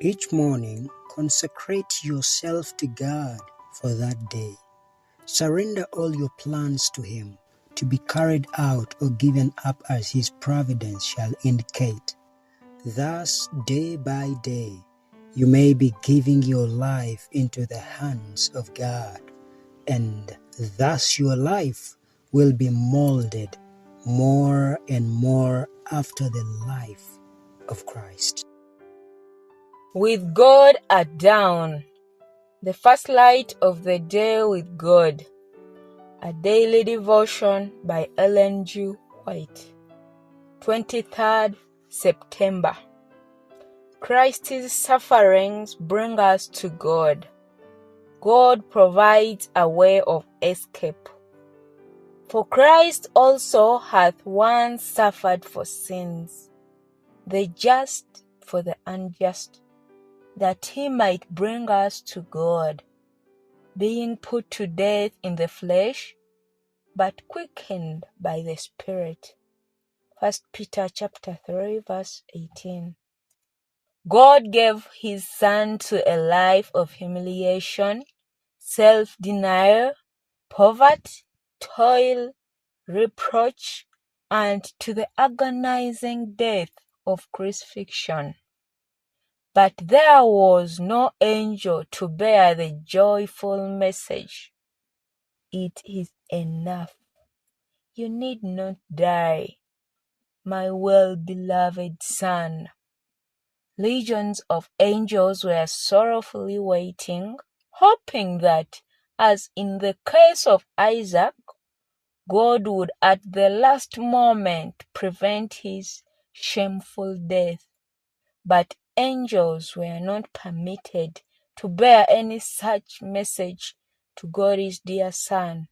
Each morning, consecrate yourself to God for that day. Surrender all your plans to Him, to be carried out or given up as His providence shall indicate. Thus, day by day, you may be giving your life into the hands of God, and thus your life will be molded more and more after the life of Christ. With God at dawn, the first light of the day with God. A daily devotion by Ellen G. White. 23rd September. Christ's sufferings bring us to God. God provides a way of escape. For Christ also hath once suffered for sins, the just for the unjust, that he might bring us to God, being put to death in the flesh, but quickened by the Spirit. 1 Peter chapter 3 verse 18. God gave his Son to a life of humiliation, self-denial, poverty, toil, reproach, and to the agonizing death of crucifixion. But there was no angel to bear the joyful message. It is enough. You need not die, my well-beloved Son. Legions of angels were sorrowfully waiting, hoping that, as in the case of Isaac, God would at the last moment prevent his shameful death. But angels were not permitted to bear any such message to God's dear Son.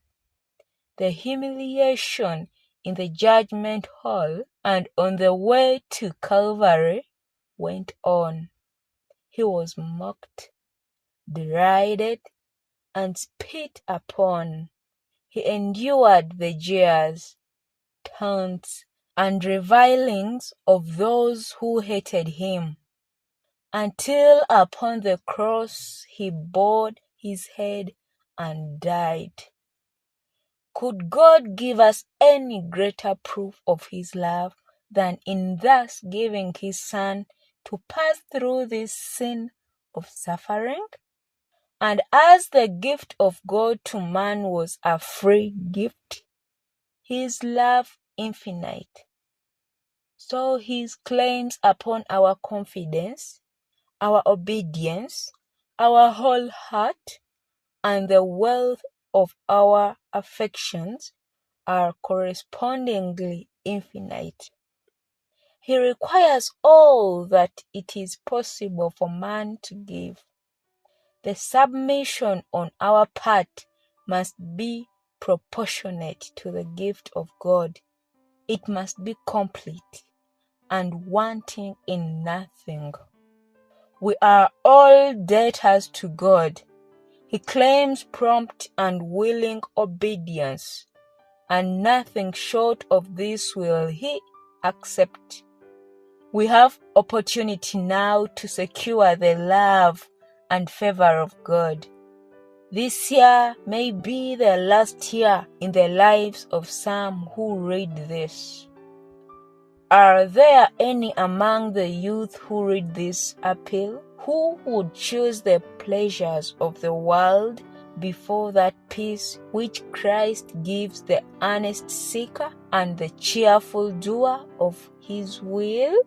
The humiliation in the judgment hall and on the way to Calvary went on. He was mocked, derided, and spit upon. He endured the jeers, taunts, and revilings of those who hated him, until upon the cross he bowed his head and died. Could God give us any greater proof of his love than in thus giving his Son to pass through this scene of suffering? And as the gift of God to man was a free gift, his love infinite, so his claims upon our confidence, our obedience, our whole heart, and the wealth of our affections are correspondingly infinite. He requires all that it is possible for man to give. The submission on our part must be proportionate to the gift of God. It must be complete and wanting in nothing. We are all debtors to God. He claims prompt and willing obedience, and nothing short of this will he accept. We have opportunity now to secure the love and favor of God. This year may be the last year in the lives of some who read this. Are there any among the youth who read this appeal who would choose the pleasures of the world before that peace which Christ gives the earnest seeker and the cheerful doer of his will?